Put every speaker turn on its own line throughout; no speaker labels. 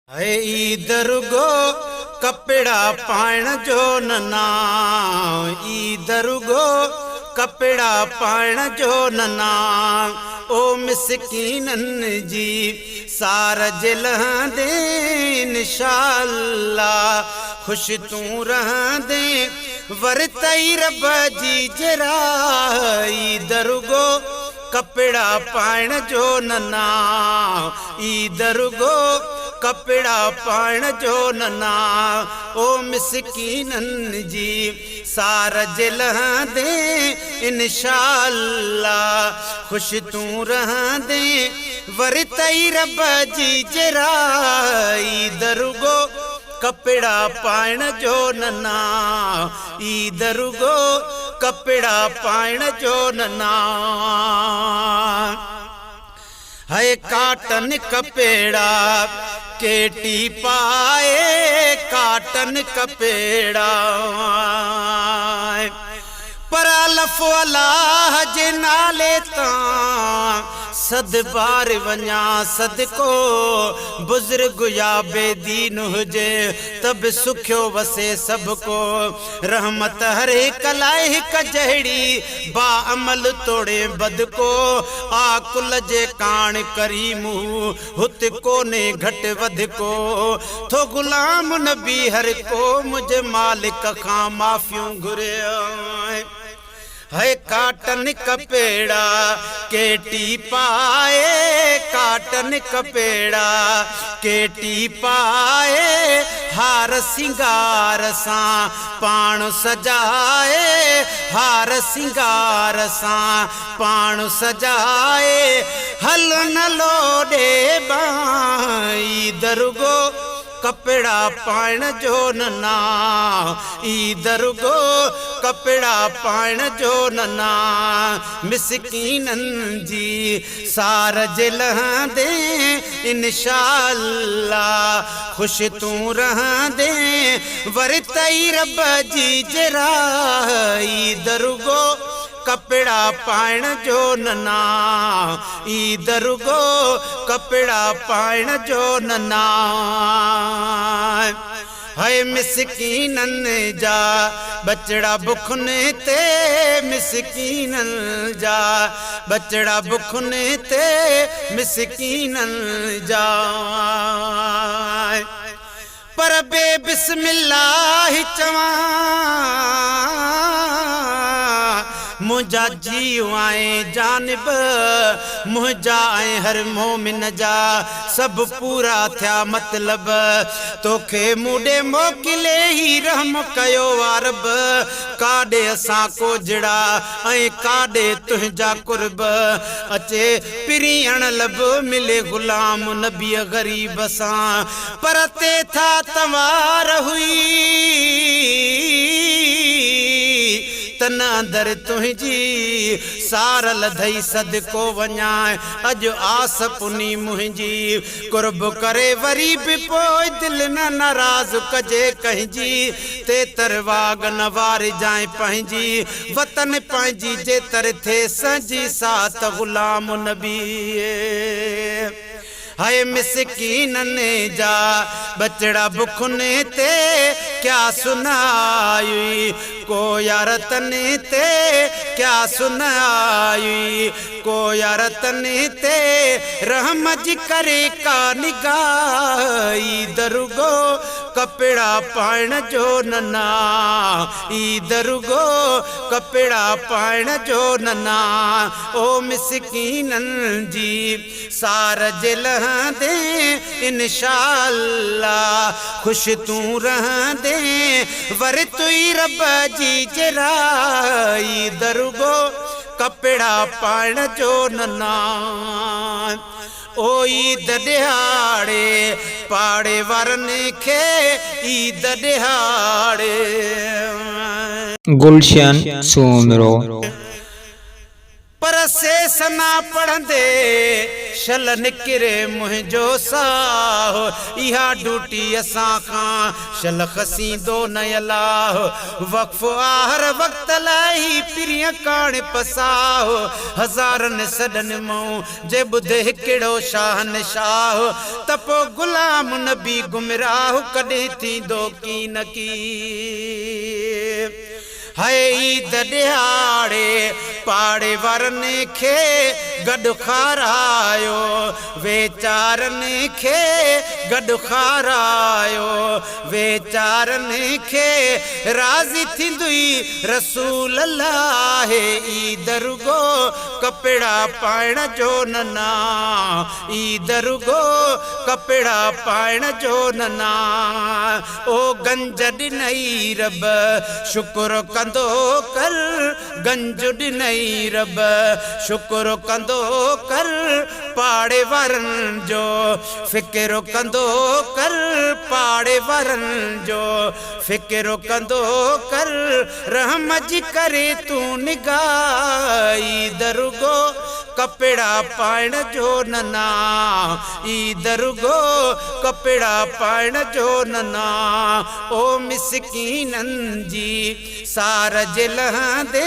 है either go कपड़ा पाइण जो नना, ईदर गो कपड़ा पाइण जो नना। ओ मिसकीनन जी सार जिलहंदे इंशाअल्लाह, खुश तू रहंदे वरतई रब जी जरा। ईदर गो कपड़ा पाइण जो नना, ईदर गो कपड़ा पाइण जो नना। ओ मिसकीनन जी सार जिलहंदे इंशाअल्लाह, खुश तू रहंदे वरतई रब जी जरा। ईदर गो कपड़ा पाइण जो नना, ईदर गो कपड़ा पाइण जो नना। है काटन कपेड़ा केटी पाए, काटन कपेड़ा पर लफ़ अल्लाह जे नाले तां सद बार वञा सदको। बुज़ुर्ग या बेदीन हुजे तब सुखियो वसे सबको। रहमत हरे कलाए हिक जहिड़ी बा अमल तोड़े बद को। आकुल जे कान करीमू हुत कोने घट वध को। थो गुलाम नबी हर को मुझे मालिक खां माफ़ियूं घुरे। है काटन कपेड़ा केटी पाए, काटन कपेड़ा केटी पाए। हार सिंगार सां पाण सजाए, हार सिंगार सां पाण सजाए। हल न लोडे बाई दरगो कपड़ा पाइण जो नना, ईदर गो कपड़ा पाइण जो नना। मिसकीनन जी सार जिलहंदे इंशाअल्लाह, खुश तू रहंदे वरतई रब जी जरा। ईदर गो कपड़ा पाइण जो नना, ईदर गो कपड़ा पाइण जो नना। है मिसकीनन जा बचड़ा बुखने ते, मिसकीनन जा बचड़ा बुखने ते मिसकीनन जा। पर बे बिस्मिल्लाह चवा मुझा जीव आए जानिब, मुझा आए हर मोमिन जा सब पूरा थिया मतलब। तोखे मुडे मोकिले ही रहम कयो वारब। काडे असां को जड़ा ऐं काडे तुंहिंजा कुर्ब। अचे पिरियण लब मिले गुलाम नबी गरीब सां। पर ते था तवार हुई तन अंदर तुंहिंजी सार लधई सदको वञा। अॼु आस पुनी मुंहिंजी कुर्ब करे वरी बि पोइ दिलि न नाराज़ कजे कंहिंजी। ते तरवाग न वारिजांइ पंहिंजी वतन पंहिंजी जे तर थे सजी सात गुलाम नबी। है मिसकीनन जा बचड़ा बुखने ते क्या सुनाई। को यार तने ते क्या सुनाई। को यार तने ते रहम जी करे का निगाह। ईदर गो कपड़ा पाइण जो नना, ईदर गो कपड़ा पाइण जो नना। ओ मिसकीनन जी सार जिलहंदे इंशाअल्लाह, खुश तू रहंदे वरतई रब जी जरा। ईदर गो कपड़ा पाइण जो नना। ओ ईद दिहाड़े पाड़े वरने खे ईद दिहाड़े।
गुलशन सोमरो
पर सेस ना पढ़ंदे शल निकिरे मुंहिंजो साह इहा ड्यूटी असां खां शल खसींदो न अलाह वक़्फ़ आहर वक़्त लाही पिरिय काण पसाह हज़ारनि सॾनि मूं जे ॿुधे हिकिड़ो शाहनशाह त पोइ गुलाम नबी गुमराह कॾहिं थींदो की न की हाय ईद ॾियारे पाड़े वारनि खे गॾु खारायो वेचारनि खे गॾु खारायो वेचारनि खे राज़ी थींदुई रसूल अल्लाह ईद रुगो कपिड़ा पाइण जो नना ईद रुगो कपिड़ा पाइण जो नना ओ गंज ॾिनई रब शुक्र कंदो कर गंज ॾिनई रब शुक्र कंदो कर पाड़े वारनि जो फ़िक्र कंदो कर पाड़े वारनि जो फ़िक्र कंदो कर रहम जी करे तूं निगाह ईद रुगो कपिड़ा पाइण जो नना ईद रुगो कपिड़ा पाइण जो नना ओ मिसकीननि जी सार जे लहंदे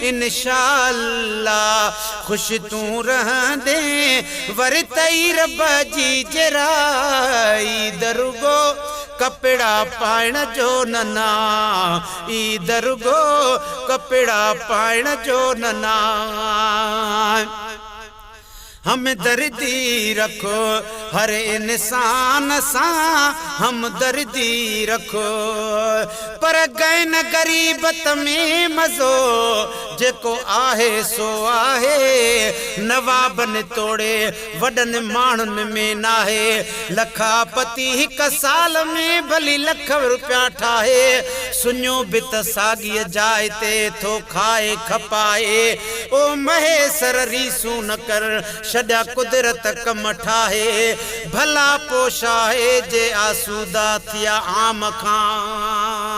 इंशाअल्लाह खुश तूं रहंदे वरतई रब जी जरा ईद रुगो कपिड़ा पाइण जो नना ईद रुगो कपिड़ा पाइण जो नना हम दर्दी रखो हर इंसान सां हम दर्दी रखो पर गए न गरीबत में मज़ो जेको आहे सो आहे नवाबन तोड़े वॾनि माण्हुनि में नाहे लखापति हिकु साल में भली लख रुपया ठाहे सुञो बि त साॻीअ जाइ ते थो खाए खपाए ओ महेसर रीसूं न कर छॾा कुदरत कम ठाहे भला पोशाहे जे आसूदा थिया आम खां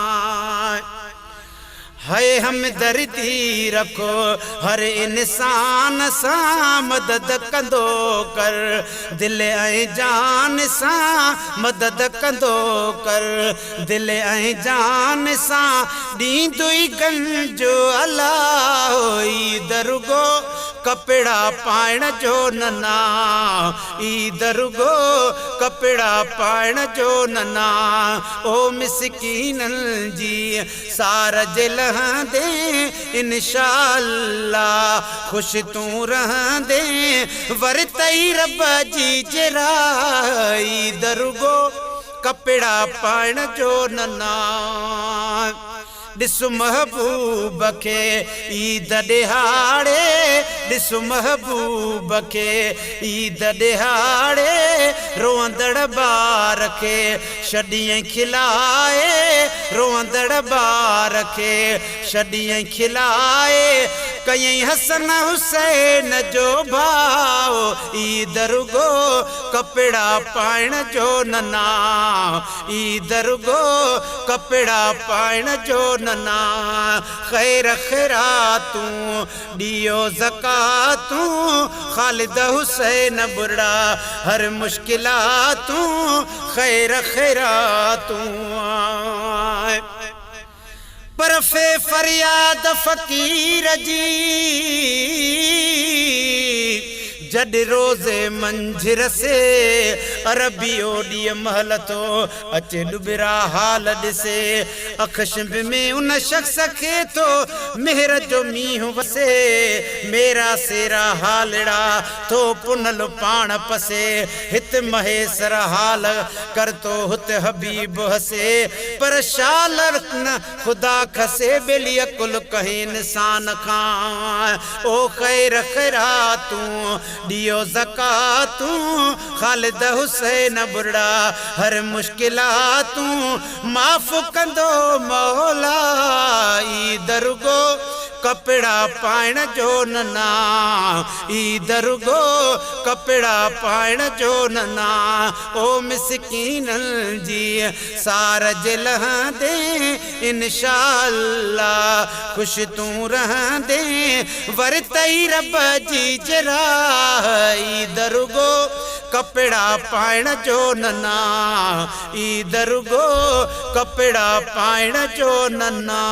हाय हम दर्दी रखो हर इंसान सां मदद कंदो कर दिल ऐं जान सां मदद कंदो कर दिल ऐं जान सां ॾींदुई गंजो अलाह ईद रुगो कपिड़ा पाइण जो नना ईद रुगो कपिड़ा पाइण जो नना ओ मिसकीननि जी सार जे लहंदे इंशाअल्लाह खुश तूं रहंदे वरतई रब जी जरा ईद रुगो कपिड़ा पाइण जो नना ॾिस महबूब खे ईद ॾिहाड़े ॾिस महबूब खे ईद ॾिहाड़े रोअंदड़ ॿार खे छॾियईं खिलाए रोअंदड़ ॿार खे छॾियईं खिलाए कयईं हसन हुसैन जो भाउ ईद रुगो कपिड़ा पाइण जो नना ईद रुगो कपिड़ा पाइण जो नना ख़ैर ख़ैरातूं ॾियो ज़कातूं ख़ालिद हुसैन बुरा हर मुश्किलातूं ख़ैर ख़ैरातूं पर फे फरियाद फ़कीर जी जड रोज़े मंझिर से अरबी ओॾीअ महल थो अचे डुबिरा हाल ॾिसे अखशंब में उन शख्स खे थो मेहर जो मींहुं वसे मेरा सेरा हालड़ा थो पुनल पाण पसे हित महेसर हाल कर तो हुत हबीब हसे पर शाल न खुदा खसे बेली कुल कहे इंसान खां ओ ख़ैर ख़ैरातूं ॾियो ज़कातूं ख़ालिद हुसैन बुरा हर मुश्किलातूं माफ़ कंदो मौला ईद रुगो कपिड़ा पाइण जो नना ईदर गो कपिड़ा पाइण जो नना ओ मिसकीन जी सारज लहंदे इंशाअल्लाह खुश तू रहंदे वरतई रब जी जरा ईदर गो कपिड़ा पाइण जो नना ईदर गो कपिड़ा पाइण जो नना।